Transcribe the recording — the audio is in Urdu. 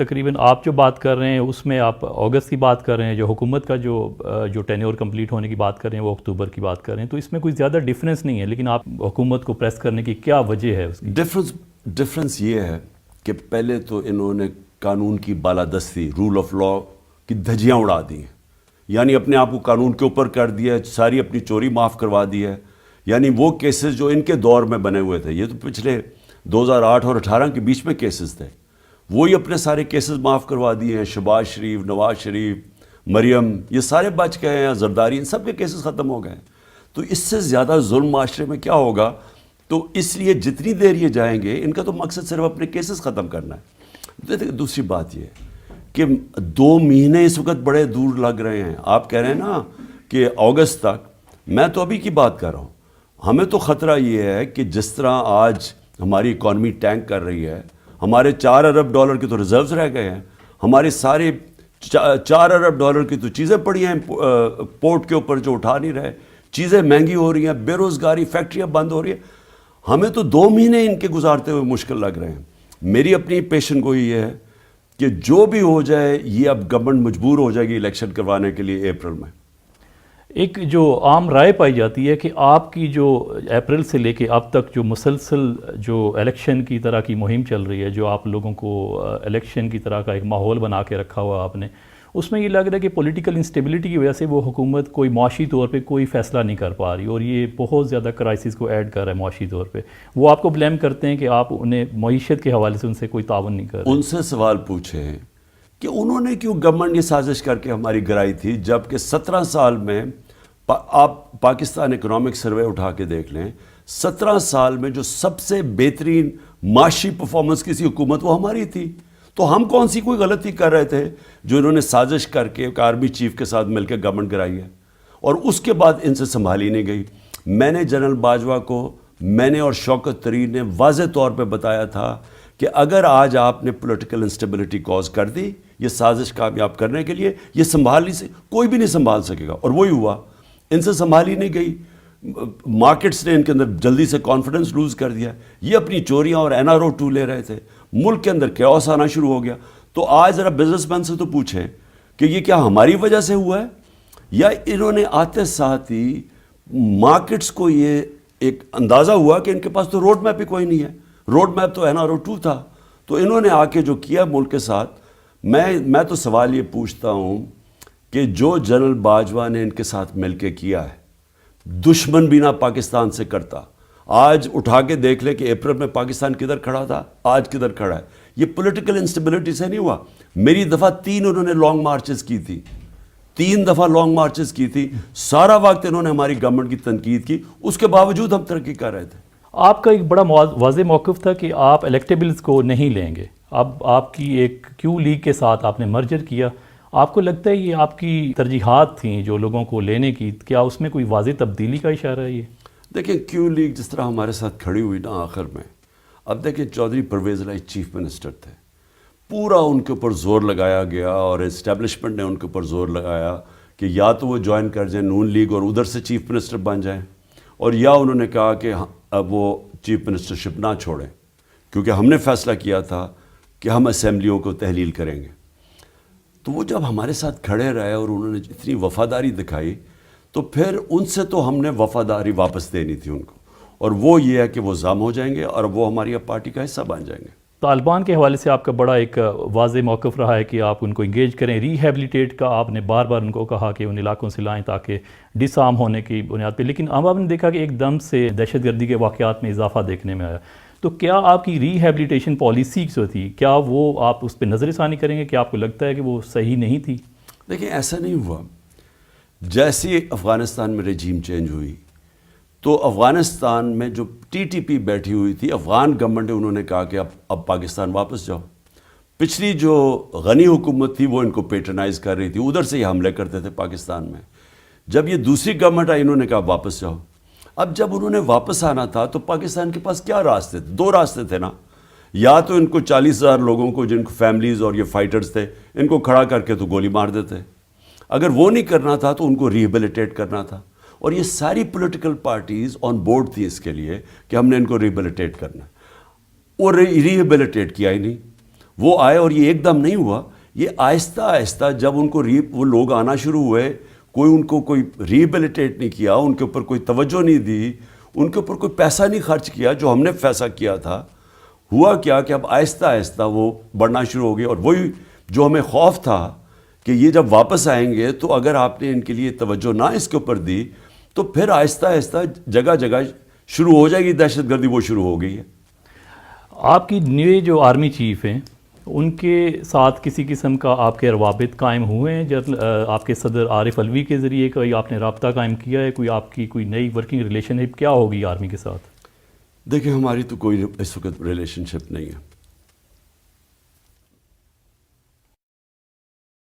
تقریباً آپ جو بات کر رہے ہیں اس میں آپ اگست کی بات کر رہے ہیں، جو حکومت کا جو ٹینیور کمپلیٹ ہونے کی بات کر رہے ہیں وہ اکتوبر کی بات کر رہے ہیں، تو اس میں کوئی زیادہ ڈیفرنس نہیں ہے، لیکن آپ حکومت کو پریس کرنے کی کیا وجہ ہے اس کی؟ ڈفرنس یہ ہے کہ پہلے تو انہوں نے قانون کی بالادستی، رول آف لا کی دھجیاں اڑا دی ہیں، یعنی اپنے آپ کو قانون کے اوپر کر دیا ہے، ساری اپنی چوری معاف کروا دی ہے. یعنی وہ کیسز جو ان کے دور میں بنے ہوئے تھے، یہ تو پچھلے 2008 اور 18 کے بیچ میں کیسز تھے، وہی اپنے سارے کیسز معاف کروا دیے ہیں. شہباز شریف، نواز شریف، مریم، یہ سارے بچ گئے ہیں، زرداری، ان سب کے کیسز ختم ہو گئے ہیں. تو اس سے زیادہ ظلم معاشرے میں کیا ہوگا؟ تو اس لیے جتنی دیر یہ جائیں گے، ان کا تو مقصد صرف اپنے کیسز ختم کرنا ہے. دوسری بات یہ ہے کہ 2 مہینے اس وقت بڑے دور لگ رہے ہیں. آپ کہہ رہے ہیں نا کہ اگست تک، میں تو ابھی کی بات کر رہا ہوں. ہمیں تو خطرہ یہ ہے کہ جس طرح آج ہماری اکانومی ٹینک کر رہی ہے، ہمارے $4 ارب کے تو ریزروز رہ گئے ہیں، ہمارے سارے $4 ارب کی تو چیزیں پڑی ہیں پورٹ کے اوپر جو اٹھا نہیں رہے، چیزیں مہنگی ہو رہی ہیں، بے روزگاری، فیکٹریاں بند ہو رہی ہیں. ہمیں تو 2 مہینے ان کے گزارتے ہوئے مشکل لگ رہے ہیں. میری اپنی پیشن گوئی یہ ہے کہ جو بھی ہو جائے، یہ اب گورنمنٹ مجبور ہو جائے گی الیکشن کروانے کے لیے اپریل میں. ایک جو عام رائے پائی جاتی ہے کہ آپ کی جو اپریل سے لے کے اب تک جو مسلسل جو الیکشن کی طرح کی مہم چل رہی ہے، جو آپ لوگوں کو الیکشن کی طرح کا ایک ماحول بنا کے رکھا ہوا آپ نے، اس میں یہ لگ رہا ہے کہ پولیٹیکل انسٹیبلٹی کی وجہ سے وہ حکومت کوئی معاشی طور پہ کوئی فیصلہ نہیں کر پا رہی، اور یہ بہت زیادہ کرائسس کو ایڈ کر رہا ہے معاشی طور پہ. وہ آپ کو بلیم کرتے ہیں کہ آپ انہیں معیشت کے حوالے سے ان سے کوئی تعاون نہیں کر رہے. ان سے سوال پوچھیں کہ انہوں نے کیوں گورنمنٹ یہ سازش کر کے ہماری گرائی تھی، جبکہ 17 سال میں آپ پاکستان اکنامک سروے اٹھا کے دیکھ لیں، 17 سال میں جو سب سے بہترین معاشی پرفارمنس کسی حکومت وہ ہماری تھی. تو ہم کون سی کوئی غلطی کر رہے تھے جو انہوں نے سازش کر کے ایک آرمی چیف کے ساتھ مل کے گورنمنٹ گرائی ہے، اور اس کے بعد ان سے سنبھالی نہیں گئی. میں نے جنرل باجوہ کو، میں نے اور شوکت طرین نے واضح طور پہ بتایا تھا کہ اگر آج آپ نے پولیٹیکل انسٹیبلٹی کاز کر دی یہ سازش کامیاب کرنے کے لیے، یہ سنبھالنے سے کوئی بھی نہیں سنبھال سکے گا. اور وہی ہوا، ان سے سنبھالی نہیں گئی. مارکیٹس نے ان کے اندر جلدی سے کانفیڈنس لوز کر دیا. یہ اپنی چوریاں اور NRO 2 لے رہے تھے، ملک کے اندر کیوس آنا شروع ہو گیا. تو آج ذرا بزنس مین سے تو پوچھیں کہ یہ کیا ہماری وجہ سے ہوا ہے، یا انہوں نے آتے ساتھ ہی مارکیٹس کو یہ ایک اندازہ ہوا کہ ان کے پاس تو روڈ میپ ہی کوئی نہیں ہے، روڈ میپ تو NRO 2 تھا، تو انہوں نے آ کے جو کیا ملک کے ساتھ. میں تو سوال یہ پوچھتا ہوں کہ جو جنرل باجوہ نے ان کے ساتھ مل کے کیا ہے، دشمن بھی نہ پاکستان سے کرتا. آج اٹھا کے دیکھ لے کہ اپریل میں پاکستان کدھر کھڑا تھا، آج کدھر کھڑا ہے. یہ پولیٹیکل انسٹیبلٹی سے نہیں ہوا. میری دفعہ 3 انہوں نے لانگ مارچز کی تھی، 3 دفعہ لانگ مارچز کی تھی. سارا وقت انہوں نے ہماری گورنمنٹ کی تنقید کی، اس کے باوجود ہم ترقی کر رہے تھے. آپ کا ایک بڑا واضح موقف تھا کہ آپ الیکٹیبلز کو نہیں لیں گے. اب آپ کی ایک کیو لیگ کے ساتھ آپ نے مرجر کیا. آپ کو لگتا ہے یہ آپ کی ترجیحات تھیں جو لوگوں کو لینے کی، کیا اس میں کوئی واضح تبدیلی کا اشارہ ہے؟ یہ دیکھیں کیو لیگ جس طرح ہمارے ساتھ کھڑی ہوئی نا آخر میں، اب دیکھیں چودھری پرویز الہی چیف منسٹر تھے، پورا ان کے اوپر زور لگایا گیا اور اسٹیبلشمنٹ نے ان کے اوپر زور لگایا کہ یا تو وہ جوائن کر جائیں نون لیگ اور ادھر سے چیف منسٹر بن جائیں، اور یا انہوں نے کہا کہ اب وہ چیف منسٹرشپ نہ چھوڑیں، کیونکہ ہم نے فیصلہ کیا تھا کہ ہم اسمبلیوں کو تحلیل کریں گے. تو وہ جب ہمارے ساتھ کھڑے رہے اور انہوں نے اتنی وفاداری دکھائی، تو پھر ان سے تو ہم نے وفاداری واپس دینی تھی ان کو، اور وہ یہ ہے کہ وہ ضم ہو جائیں گے اور وہ ہماری اب پارٹی کا حصہ بن جائیں گے. طالبان کے حوالے سے آپ کا بڑا ایک واضح موقف رہا ہے کہ آپ ان کو انگیج کریں. ریہیبلیٹیٹ کا آپ نے بار بار ان کو کہا کہ ان علاقوں سے لائیں تاکہ ڈس آرم ہونے کی بنیاد پہ، لیکن اب آپ نے دیکھا کہ ایک دم سے دہشت گردی کے واقعات میں اضافہ دیکھنے میں آیا. تو کیا آپ کی ریہیبلیٹیشن پالیسی جو تھی، کیا وہ آپ اس پہ نظر ثانی کریں گے کہ آپ کو لگتا ہے کہ وہ صحیح نہیں تھی؟ دیکھیں ایسا نہیں ہوا. جیسے افغانستان میں رجیم چینج ہوئی تو افغانستان میں جو TTP بیٹھی ہوئی تھی، افغان گورنمنٹ نے انہوں نے کہا کہ اب پاکستان واپس جاؤ. پچھلی جو غنی حکومت تھی وہ ان کو پیٹرنائز کر رہی تھی، ادھر سے یہ حملے کرتے تھے پاکستان میں. جب یہ دوسری گورنمنٹ آئی انہوں نے کہا واپس جاؤ. اب جب انہوں نے واپس آنا تھا تو پاکستان کے پاس کیا راستے تھے؟ 2 راستے تھے نا. یا تو ان کو 40,000 لوگوں کو جن کو فیملیز اور یہ فائٹرز تھے ان کو کھڑا کر کے تو گولی مار دیتے. اگر وہ نہیں کرنا تھا تو ان کو ریہیبلیٹیٹ کرنا تھا. اور یہ ساری پولیٹیکل پارٹیز آن بورڈ تھی اس کے لیے کہ ہم نے ان کو ریہیبلیٹیٹ کرنا. اور ریہیبلیٹیٹ کیا ہی نہیں. وہ آئے اور یہ ایک دم نہیں ہوا، یہ آہستہ آہستہ جب ان کو وہ لوگ آنا شروع ہوئے، کوئی ان کو کوئی ریہیبلیٹیٹ نہیں کیا، ان کے اوپر کوئی توجہ نہیں دی، ان کے اوپر کوئی پیسہ نہیں خرچ کیا جو ہم نے پیسہ کیا تھا، ہوا کیا کہ اب آہستہ آہستہ وہ بڑھنا شروع ہو گئے. اور وہی جو ہمیں خوف تھا کہ یہ جب واپس آئیں گے تو اگر آپ نے ان کے لیے توجہ نہ اس کے اوپر دی تو پھر آہستہ آہستہ جگہ جگہ شروع ہو جائے گی دہشت گردی، وہ شروع ہو گئی ہے. آپ کی نئے جو آرمی چیف ہیں ان کے ساتھ کسی قسم کا آپ کے روابط قائم ہوئے ہیں؟ جب آپ کے صدر عارف علوی کے ذریعے کوئی آپ نے رابطہ قائم کیا ہے؟ کوئی آپ کی کوئی نئی ورکنگ ریلیشن شپ کیا ہوگی آرمی کے ساتھ؟ دیکھیں ہماری تو کوئی اس وقت ریلیشن شپ نہیں ہے.